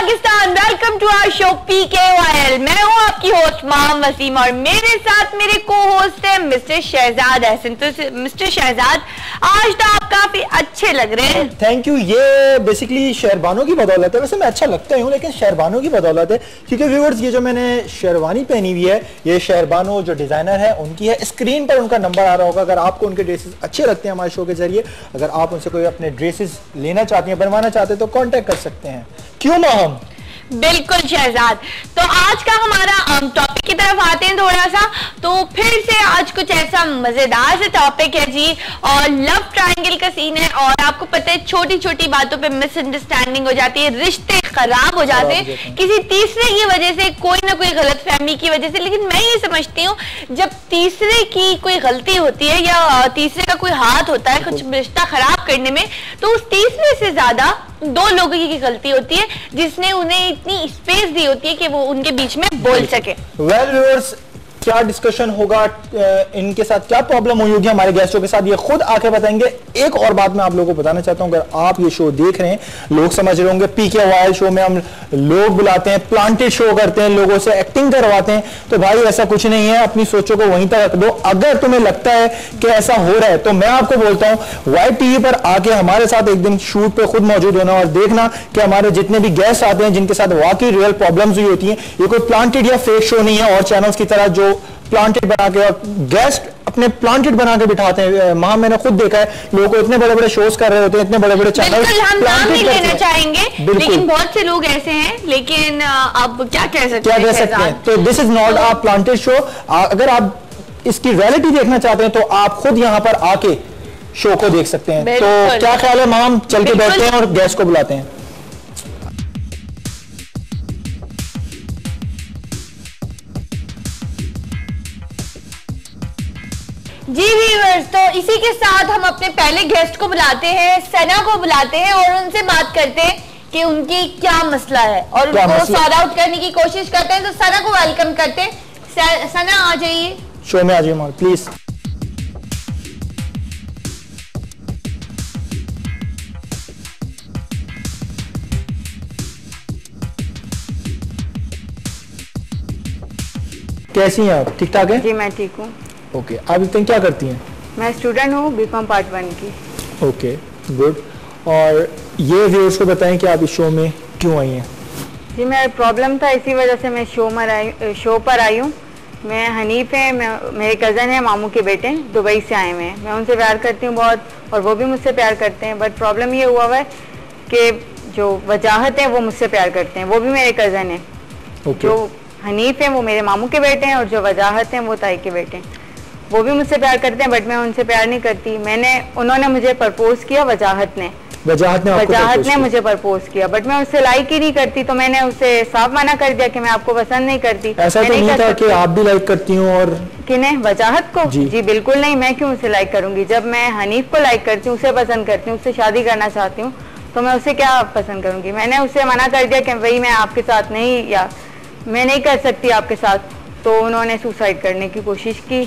Pakistan, welcome to our show PKOL। मैं हूँ आपकी होस्ट माम वसीम और मेरे साथ मेरे को होस्ट है मिस्टर शहजाद अहसन। तो मिस्टर शहजाद, आज तो आप काफी अच्छे लग रहे हैं। Thank you. ये बेसिकली शेरवानों की बदौलत है। वैसे मैं अच्छा लगता हूँ लेकिन शेरवानों की बदौलत है, क्योंकि व्यूअर्स ये जो मैंने शेरवानी पहनी हुई है ये शेरवानों जो डिजाइनर है उनकी है। स्क्रीन पर उनका नंबर आ रहा होगा। अगर आपको उनके ड्रेसेस अच्छे लगते हैं हमारे शो के जरिए, अगर आप उनसे कोई अपने ड्रेसेस लेना चाहते हैं, बनवाना चाहते हैं तो कांटेक्ट कर सकते हैं। क्यों माम? बिल्कुल शहजाद। तो आज का हमारा टॉपिक की तरफ आते हैं थोड़ा सा। तो फिर से आज कुछ ऐसा मजेदार सा टॉपिक है जी, और लव ट्रायंगल का सीन है। और आपको पता है छोटी छोटी बातों पे मिसअंडरस्टैंडिंग हो जाती है, रिश्ते खराब हो जाते हैं किसी तीसरे की वजह से, कोई ना कोई गलतफहमी की वजह से। लेकिन मैं ये समझती हूँ जब तीसरे की कोई गलती होती है या तीसरे का कोई हाथ होता है कुछ रिश्ता खराब करने में, तो उस तीसरे से ज्यादा दो लोगों की गलती होती है जिसने उन्हें इतनी स्पेस दी होती है कि वो उनके बीच में बोल सके। वेल व्यूअर्स, क्या डिस्कशन होगा, इनके साथ क्या प्रॉब्लम हुई होगी हमारे गेस्टों के साथ, ये खुद आके बताएंगे। एक और बात मैं आप लोगों को बताना चाहता हूं, अगर आप ये शो देख रहे हैं, लोग समझ रहे होंगे PKOL शो में हम लोग बुलाते हैं, प्लांटेड शो करते हैं, लोगों से एक्टिंग करवाते हैं। तो भाई ऐसा कुछ नहीं है, अपनी सोचों को वहीं तक रख दो। अगर तुम्हें लगता है कि ऐसा हो रहा है तो मैं आपको बोलता हूं वाइब टीवी पर आके हमारे साथ एक दिन शूट पे खुद मौजूद होना और देखना कि हमारे जितने भी गेस्ट आते हैं जिनके साथ वाकई रियल प्रॉब्लम्स हुई होती हैं, ये कोई प्लांटेड या फेक शो नहीं है और चैनल्स की तरह जो प्लांटेड बना के और गेस्ट अपने प्लांटेड बना के बिठाते हैं। वहां मैंने खुद देखा है, लोगों को इतने बड़े बड़े शोज कर रहे होते हैं, इतने बड़े बड़े चैनल। हम नाम नहीं लेना चाहेंगे, लेकिन बहुत से लोग ऐसे हैं। लेकिन अब क्या कह सकते हैं, तो this is not a planted show. अगर आप इसकी रियलिटी देखना चाहते हैं तो आप खुद यहाँ पर आके शो को देख सकते हैं। तो क्या ख्याल है माम, चल के बैठते हैं और गेस्ट को बुलाते हैं। जी व्यूअर्स, तो इसी के साथ हम अपने पहले गेस्ट को बुलाते हैं, सना को बुलाते हैं और उनसे बात करते हैं कि उनकी क्या मसला है और उनको सॉर्ट आउट करने की कोशिश करते हैं। तो सना को वेलकम करते हैं। सना आ जाइए, शो में आ जाइए माम प्लीज। कैसी हैं आप? ठीक ठाक है? जी मैं ठीक हूँ। ओके, आप इतने क्या करती हैं? मैं स्टूडेंट हूँ BCom पार्ट 1 की। Okay good. और ये व्यूअर्स को बताएं कि आप इस शो में क्यों आई हैं? जी मेरा प्रॉब्लम था, इसी वजह से मैं शो पर आई हूँ। मैं हनीफ है, मेरे कज़न है, मामू के बेटे दुबई से आए हुए हैं। मैं उनसे प्यार करती हूँ बहुत और वो भी मुझसे प्यार करते हैं। बट प्रॉब्लम ये हुआ है कि जो वजाहत है वो मुझसे प्यार करते हैं, वो भी मेरे कज़न है। जो हनीफ है वो मेरे मामू के बेटे हैं और जो वजाहत हैं वो ताई के बेटे हैं। वो भी मुझसे प्यार करते हैं बट मैं उनसे प्यार नहीं करती। उन्होंने मुझे प्रपोज किया, वजाहत ने मुझे प्रपोज किया, बट मैं उससे लाइक ही नहीं करती। तो मैंने उसे साफ मना कर दिया कि मैं आपको पसंद नहीं करती। ऐसा तो नहीं था कि आप भी लाइक करती हूँ? और किन्हें? वजाहत को? जी बिल्कुल नहीं। मैं क्यों उसे लाइक करूंगी? जब मैं हनीफ को लाइक करती हूँ, उसे पसंद करती हूँ, उससे शादी करना चाहती हूँ, तो मैं उसे क्या पसंद करूंगी? मैंने उसे मना कर दिया कि भाई मैं आपके साथ नहीं, या मैं नहीं कर सकती आपके साथ। तो उन्होंने सुसाइड करने की कोशिश की।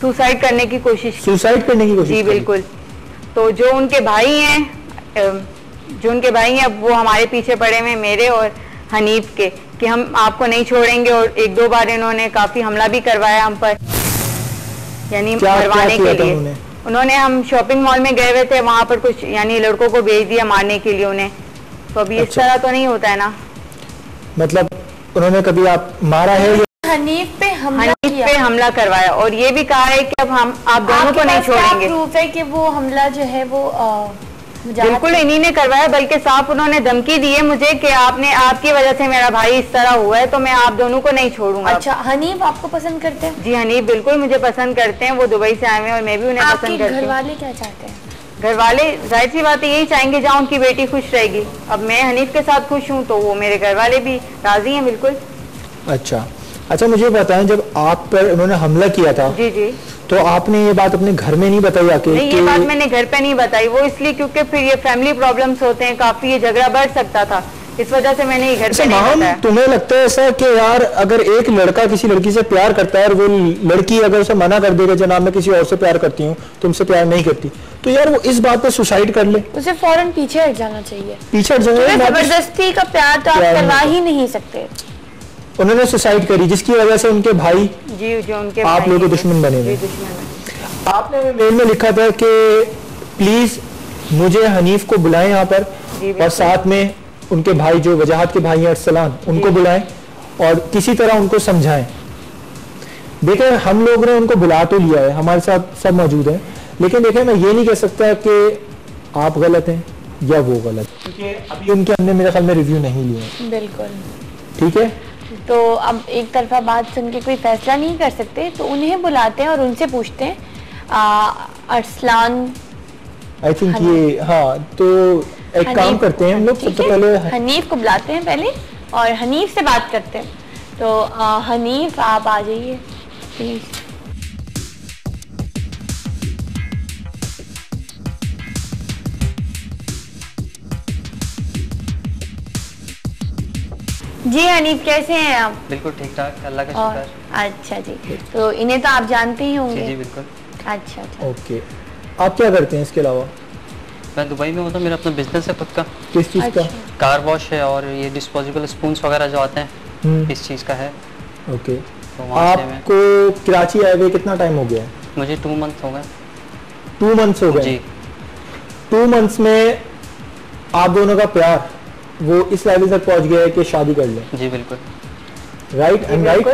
सुसाइड करने की कोशिश जी बिल्कुल। तो जो उनके भाई हैं वो हमारे पीछे पड़े हुए, मेरे और हनीफ के, कि हम आपको नहीं छोड़ेंगे। और एक दो बार इन्होंने काफी हमला भी करवाया हम पर, यानी मरवाने के लिए। उन्होंने, हम शॉपिंग मॉल में गए हुए थे, वहां पर कुछ यानी लड़कों को भेज दिया मारने के लिए उन्हें। तो अभी इस तरह तो नहीं होता है ना। मतलब उन्होंने कभी आप मारा है? हनीफ पे हमला करवाया और ये भी कहा है कि अब हम आप दोनों को नहीं छोड़ेंगे। प्रूफ है कि वो हमला जो है वो बिल्कुल इन्हीं ने करवाया, बल्कि साफ उन्होंने धमकी दी है मुझे कि आपकी वजह से मेरा भाई इस तरह हुआ है, तो मैं आप दोनों को नहीं छोड़ूंगा। अच्छा, हनीफ आपको पसंद करते हैं? जी हनीफ बिल्कुल मुझे पसंद करते हैं। वो दुबई से आए हुए हैं और मैं भी उन्हें पसंद करती हूँ। घर वाले क्या चाहते हैं? घर वाले जाहिर सी बात है यही चाहेंगे जहाँ उनकी बेटी खुश रहेगी। अब मैं हनीफ के साथ खुश हूँ तो वो मेरे घर वाले भी राजी हैं बिल्कुल। अच्छा मुझे बताएं, जब आप पर उन्होंने हमला किया था जी तो आपने ये बात अपने घर में नहीं बताई आके? नहीं, ये बात मैंने घर पे नहीं बताई। वो इसलिए क्योंकि फिर ये फैमिली प्रॉब्लम्स होते हैं काफी, ये झगड़ा बढ़ सकता था, इस वजह से मैंने घर पे नहीं बताया। तुम्हें लगता है ऐसा कि यार अगर एक लड़का किसी लड़की से प्यार करता है और वो लड़की अगर उसे मना कर देगा जनाब मैं किसी और से प्यार करती हूँ, तुमसे प्यार नहीं करती, तो यार वो इस बात पे सुसाइड कर ले? उसे फौरन पीछे हट जाना चाहिए। पीछे हट जाना, जबरदस्ती का प्यार तो आप करवा ही नहीं सकते। उन्होंने सुसाइड करी जिसकी वजह से उनके भाई जी जो उनके आप लोग दुश्मन बने हुए। आपने मेल में लिखा था कि प्लीज मुझे हनीफ को बुलाएं यहाँ पर, और साथ में उनके भाई जो वजाहत के भाई हैं अरसलान, उनको बुलाएं और किसी तरह उनको समझाएं। देखें हम लोग ने उनको बुला तो लिया है, हमारे साथ सब मौजूद हैं, लेकिन देखें मैं ये नहीं कह सकता कि आप गलत हैं या वो गलत, क्योंकि अभी उनके हमने मेरे ख्याल में रिव्यू नहीं लिए। बिल्कुल ठीक है, तो अब एक तरफा बात सुन के कोई फैसला नहीं कर सकते, तो उन्हें बुलाते हैं और उनसे पूछते हैं। अरसलान आई थिंक ये, हाँ तो एक काम करते हैं हम लोग, सबसे पहले हनीफ को बुलाते हैं पहले और हनीफ से बात करते हैं। तो हनीफ आप आ जाइए प्लीज। जी हनीफ कैसे हैं आप? बिल्कुल ठीक ठाक, अल्लाह का शुक्र। अच्छा जी, तो इन्हें तो आप जानते ही होंगे। जी बिल्कुल। अच्छा अच्छा, ओके। आप क्या करते हैं इसके अलावा? मैं दुबई में होता हूँ, मेरा अपना बिजनेस है खुद का। किस चीज़ का? कार वॉश है और ये डिस्पोजेबल स्पून्स वगैरह जो आते हैं इस चीज़ का है। ओके। तो आपको कराची आए हुए कितना टाइम हो गया है? मुझे 2 मंथ हो गए। 2 मंथ्स हो गए जी। 2 मंथ्स में आप दोनों का प्यार वो इस लेवल तक पहुंच गया है कि शादी कर लें? जी बिल्कुल। राइट एंड राइट,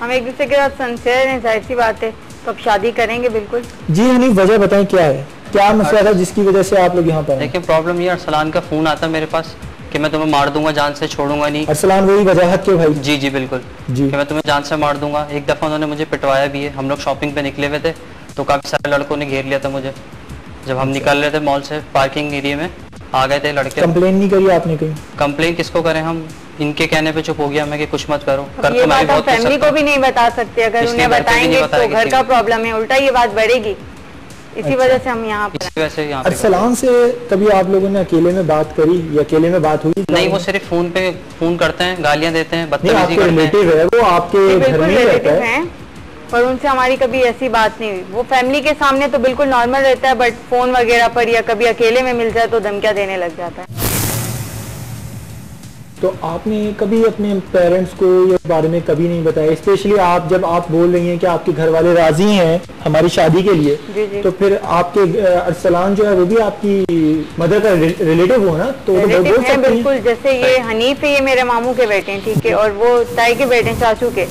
हम एक दूसरे के साथ सिंसियर हैं, जाहिर सी बात है, तो अब शादी करेंगे बिल्कुल। जी हनी वजह बताएं क्या है, क्या मसला था जिसकी वजह से आप लोग यहाँ पर? देखिए प्रॉब्लम ये, अरसलान का फोन आता मेरे पास कि मैं तुम्हें मार दूंगा, जान से छोड़ूंगा नहीं। अरसलान वही वजाहत के भाई? जी जी बिल्कुल जी, कि मैं तुम्हें जान से मार दूंगा। एक दफा उन्होंने मुझे पिटवाया भी है। हम लोग शॉपिंग पे निकले हुए थे तो काफी सारे लड़कों ने घेर लिया था मुझे। जब हम निकल रहे थे मॉल से, पार्किंग एरिया में आ गए थे लड़के। कंप्लेन नहीं करी आपने कहीं? कंप्लेन किसको करें हम, इनके कहने पे चुप हो गया मैं कि कुछ मत करो। कर ये बात हम फैमिली को भी नहीं बता सकते, अगर उन्हें बताएंगे तो घर का प्रॉब्लम है, उल्टा ये बात बढ़ेगी। इसी वजह से हम यहाँ पर। अरसलान से कभी आप लोगों ने अकेले में बात करी या अकेले में बात हुई? नहीं, वो सिर्फ फोन पे फोन करते हैं, गालियां देते हैं, बदतमीजी करते हैं। रिलेटिव है वो, आपके घर में रहता है, पर उनसे हमारी कभी ऐसी बात नहीं हुई। वो फैमिली के सामने तो बिल्कुल नॉर्मल रहता है, बट फोन वगैरह पर या कभी अकेले में मिल जाए तो धमकियां देने लग जाता है। तो आपने कभी अपने पेरेंट्स को ये बारे में कभी नहीं बताया? स्पेशली आप जब आप बोल रही हैं कि आपके घर वाले राजी हैं हमारी शादी के लिए, जी। तो फिर आपके अरसलान जो है वो भी आपकी मदर का रिलेटिव हो ना, तो बोल सकते हैं बिल्कुल। जैसे ये हनीफ है, ये मेरे मामू के बेटे हैं, ठीक है, और वो ताई के बेटे हैं, चाचू के।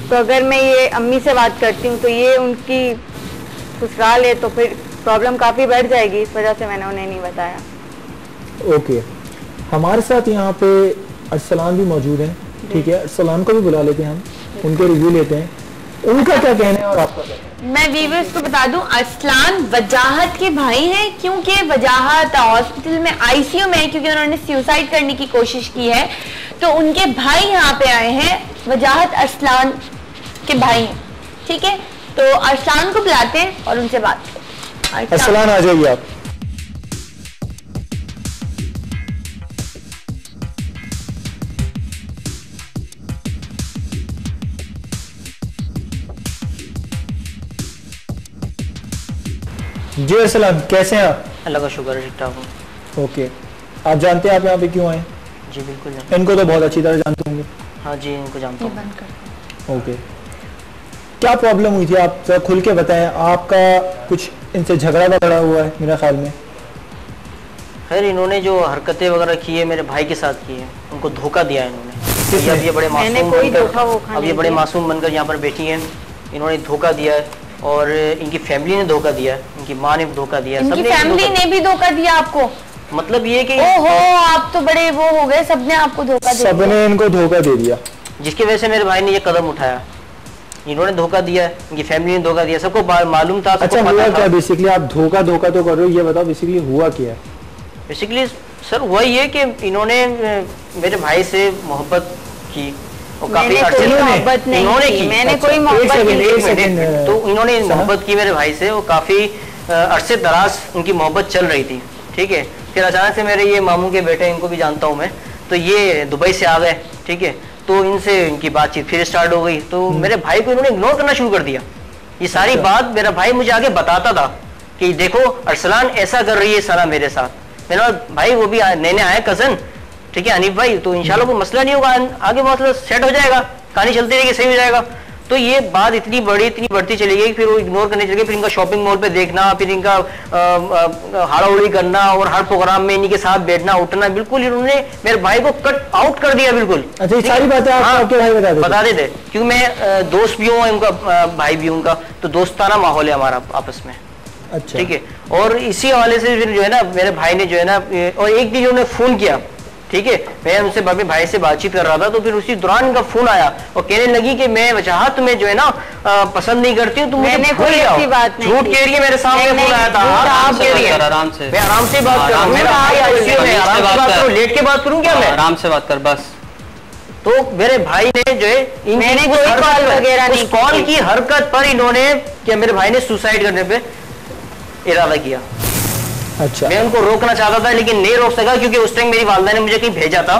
तो अगर मैं ये अम्मी से बात करती हूँ तो ये उनकी ससुराल है, तो फिर प्रॉब्लम काफी बढ़ जाएगी। इस वजह से मैंने उन्हें नहीं बताया। ओके, हमारे साथ यहाँ पे अरसलान भी मौजूद हैं, ठीक है, अरसलान को भी बुला लेते हैं हम, उनके रिव्यू लेते हैं, उनका क्या कहना है और आपका क्या कहना है। मैं व्यूअर्स को बता दूं, अरसलान वजाहत के भाई हैं, क्योंकि वजाहत हॉस्पिटल में आईसीयू में है, क्योंकि उन्होंने सुसाइड करने की कोशिश की है, तो उनके भाई यहाँ पे आए हैं। वजाहत अरसलान के भाई हैं, ठीक है, तो अरसलान को बुलाते हैं और उनसे बात करते हैं। अरसलान आ जाइए आप। जी अरसलान कैसे हैं आप? अल्लाह का शुक्र है, ठीक ठाक हूँ। ओके, आप जानते हैं आप यहाँ पे क्यों आए? जी बिल्कुल जानते। इनको तो बहुत अच्छी तरह जानते होंगे। हाँ जी, इनको जानता हूँ। ओके, क्या प्रॉब्लम हुई थी आप जरा खुल के बताएं। आपका कुछ इनसे झगड़ा वगड़ा हुआ है मेरा ख्याल में? खैर इन्होंने जो हरकतें वगैरह की है मेरे भाई के साथ की है, उनको धोखा दिया है इन्होंने। अब ये बड़े मासूम बनकर, अब ये बड़े मासूम बनकर यहाँ पर बैठी हैं, इन्होंने धोखा दिया है और इनकी फैमिली ने धोखा दिया, इनकी माँ ने धोखा दिया, इनकी फैमिली ने भी धोखा दिया आपको? मतलब ये कि ओहो, आप तो बड़े वो हो गए, सबने आपको धोखा दे दिया। सबने इनको धोखा दे दिया, जिसकी वजह से मेरे भाई ने ये कदम उठाया। इन्होंने धोखा दिया, इनकी फैमिली ने धोखा दिया, सबको मालूम था। अच्छा हुआ क्या बेसिकली? आप धोखा तो कर रहे हो, ये बताओ बेसिकली हुआ क्या? बेसिकली सर हुआ ये कि इन्होंने मेरे भाई से मोहब्बत की, काफी मोहब्बत नहीं की, मैंने कोई मोहब्बत नहीं। तो इन्होंने मोहब्बत की मेरे भाई से, वो काफी अरसे दराज उनकी मोहब्बत चल रही थी, ठीक है। फिर अचानक से मेरे ये मामू के बेटे, इनको भी जानता हूँ मैं, तो ये दुबई से आ गए, ठीक है, तो इनसे इनकी बातचीत फिर स्टार्ट हो गई। तो मेरे भाई को इन्होंने इग्नोर करना शुरू कर दिया। ये सारी बात मेरा भाई मुझे आगे बताता था कि देखो अरसलान ऐसा कर रही है सना मेरे साथ। मेरा भाई वो भी नए आए कजन, ठीक है, हनीफ भाई, तो इंशाल्लाह कोई मसला नहीं होगा, आगे मसला सेट हो जाएगा, कहानी चलती रहेगी, सही हो जाएगा। तो ये बात इतनी बढ़ती चली गई, फिर वो इग्नोर करने चले गए। फिर इनका शॉपिंग मॉल पे देखना, फिर इनका हाड़ाउड़ी करना और हर प्रोग्राम में इन्हीं के साथ बैठना उठना, बिल्कुल इन्होंने मेरे भाई को कट आउट कर दिया बिल्कुल। अच्छा, सारी बातें आपके भाई बता देते क्योंकि मैं दोस्त भी हूँ उनका, भाई भी उनका, तो दोस्ताना माहौल है हमारा आपस में। अच्छा, ठीक है, और इसी हवाले से फिर जो है ना मेरे भाई ने जो है ना, और एक दिन उन्होंने फोन किया, ठीक है, मैं उनसे अपने भाई से बातचीत कर रहा था, तो फिर उसी दौरान इनका फोन आया और कहने लगी कि मैं वजह तुम्हें जो है ना पसंद नहीं करती हूँ, तुम मुझे भूल जाओ। झूठ कह रही है, मेरे सामने फोन आया था, आप कह रही है, आराम से, मैं आराम से बात कर रहा हूँ, मेरा भाई आईसीयू में, आराम से बात करूँ, लेट के बात करूँ क्या मैं? आराम से बात कर बस। तो मेरे भाई ने जो है मैंने कोई कॉल वगैरह नहीं, कॉल की हरकत पर इन्होंने क्या मेरे भाई ने सुसाइड करने पे इरादा किया। अच्छा, मैं उनको रोकना चाहता था लेकिन नहीं रोक सका, क्योंकि उस टाइम मेरी वालिदा ने मुझे कहीं भेजा था,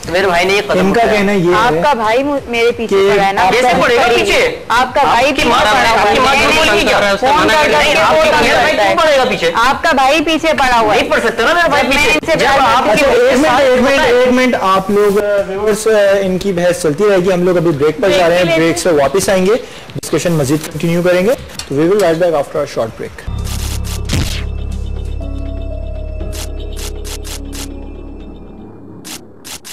तो मेरे भाई ने ये कदम इनका कहना ये है, आपका भाई मेरे पीछे पड़ा है ना, कैसे पड़ेगा पीछे? आपका भाई पीछे पड़ा हुआ पड़ेगा पीछे, आपका भाई पीछे पड़ा हुआ है, नहीं पड़ सकता ना मेरा भाई पीछे। एक मिनट आप लोग व्यूअर्स, इनकी बहस चलती रहेगी, हम लोग अभी ब्रेक पर जा रहे हैं, ब्रेक से वापस आएंगे, डिस्कशन मजीद कंटिन्यू करेंगे, तो we will right back after a short break.